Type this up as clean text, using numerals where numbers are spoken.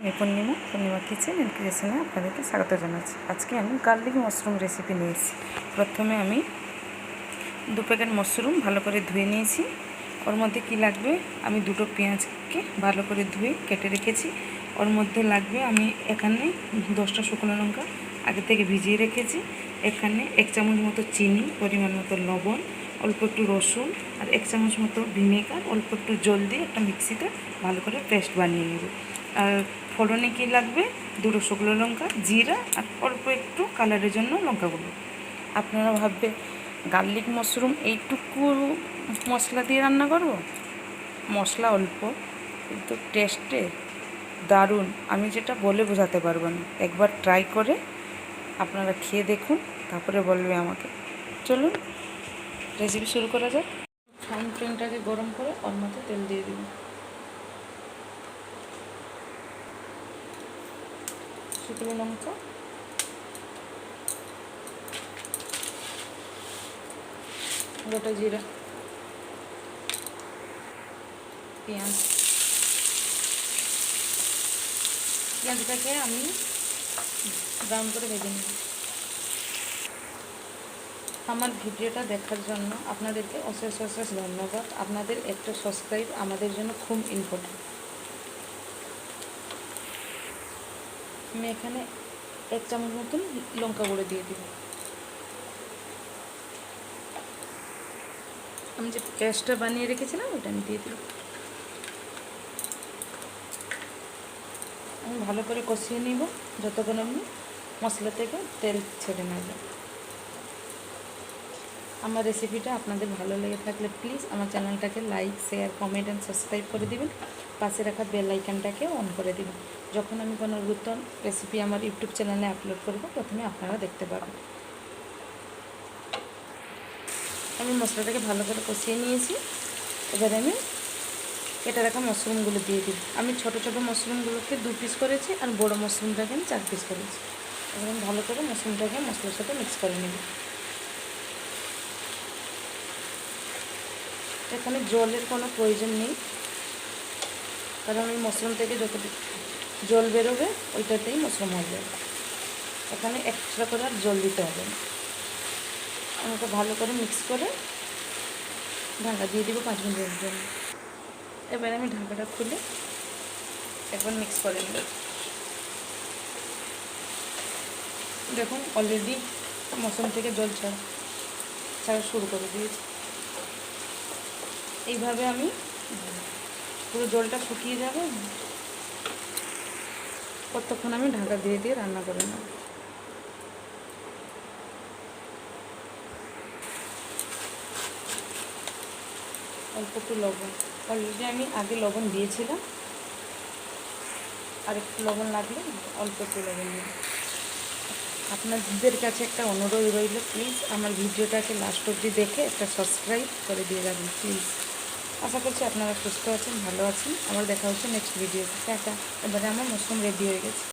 আমি পূর্ণিমা kitchen and ক্রিয়েশনে আপনাদেরকে স্বাগত জানাচ্ছি। আজকে আমি গার্লিক মাশরুম রেসিপি নিয়েছি। প্রথমে আমি 2 প্যাকেট মাশরুম ভালো করে ধুয়ে নিয়েছি। ওর মধ্যে কি লাগবে, আমি 2টো পেঁয়াজকে ভালো করে ধুয়ে কেটে রেখেছি। ওর মধ্যে লাগবে, আমি এখানে 10টা শুকনো লঙ্কা আগে থেকে ভিজিয়ে রেখেছি। এখানে 1 চামচ মতো চিনি, পরিমাণ মতো লবণ, অল্প একটু রসুন আর 1 চামচ মতো ভিনেগার, অল্প একটু জল দিয়ে একটা মিক্সিতে ভালো করে পেস্ট বানিয়ে নেব। আর ফোড়নে কী লাগবে, 2টো শুকনো লঙ্কা, জিরা আর অল্প একটু কালারের জন্য লঙ্কা গুঁড়ো। আপনারা ভাববে গার্লিক মাশরুম এইটুকু মশলা দিয়ে রান্না করব? মশলা অল্প কিন্তু টেস্টে দারুণ, আমি যেটা বলে বোঝাতে পারবো না। একবার ট্রাই করে আপনারা খেয়ে দেখুন, তারপরে বলবে আমাকে। চলুন রেসিপি শুরু করা যাক। ফ্রাইং প্যানটাকে গরম করে ওর মধ্যে তেল দিয়ে দিন। শুকনো লঙ্কা, গোটা জিরা, পেঁয়াজটাকে আমি ব্রাউন করে ভেজে নিই। আমার ভিডিওটা দেখার জন্য আপনাদেরকে অশেষ ধন্যবাদ। আপনাদের একটা সাবস্ক্রাইব আমাদের জন্য খুব ইম্পর্টেন্ট। আমি এখানে 1 চামচ মতন লঙ্কা গুঁড়ো দিয়ে দিব। আমি যে পেস্টটা বানিয়ে রেখেছিলাম ওটা আমি দিয়ে দিই। আমি ভালো করে কষিয়ে নিব যতক্ষণ আমি মশলা থেকে তেল ছেড়ে নেব। আমার রেসিপিটা আপনাদের ভালো লেগে থাকলে প্লিজ আমার চ্যানেলটাকে like, share, comment and subscribe করে দিবেন। পাশে রাখা বেল আইকনটাকে অন করে দিবেন। যখন আমি কোনো নতুন রেসিপি আমার ইউটিউব চ্যানেলে আপলোড করব, প্রথমে আপনারা দেখতে পাবেন। আমি মশলাটাকে ভালো করে কষিয়ে নিয়েছি। এবার আমি কেটে রাখা মাশরুমগুলো দিয়ে দিই। আমি ছোটো ছোটো মাশরুমগুলোকে 2 পিস করেছি আর বড়ো মাশরুমটাকে আমি 4 পিস করেছি। এবার আমি ভালো করে মাশরুমটাকে মশলার সাথে মিক্স করে নেব। এখানে জলের কোনো প্রয়োজন নেই, কারণ ওই মাশরুম থেকে যতটুকু জল বেরোবে ওইটাতেই মাশরুম হয়ে যাবে। এখানে এক্সট্রা করে আর জল দিতে হবে না। আমাকে ভালো করে মিক্স করে ঢাকা দিয়ে দিব 5 মিনিটের জন্য। এবার আমি ঢাকাটা খুলে একবার মিক্স করে নেব। দেখুন অলরেডি মাশরুম থেকে জল ছাড়া শুরু করে দিয়েছি। এইভাবে আমি পুরো জলটা শুকিয়ে যাবে ততক্ষণ আমি ঢাকা দিয়ে রান্না করে নেব। অল্প একটু লবণ, অলরেডি আমি আগে লবণ দিয়েছিলাম, আর একটু লবণ লাগলে অল্প একটু লবণ দিই। আপনাদের কাছে একটা অনুরোধ রইল, প্লিজ আমার ভিডিওটাকে লাস্ট অবধি দেখে একটা সাবস্ক্রাইব করে দিয়ে যাবেন প্লিজ। আশা করছি আপনারা সুস্থ আছেন, ভালো আছেন। আমার দেখা হচ্ছে নেক্সট ভিডিওতে। টাটা। এবারে আমার মাশরুম রেডি হয়ে গেছে।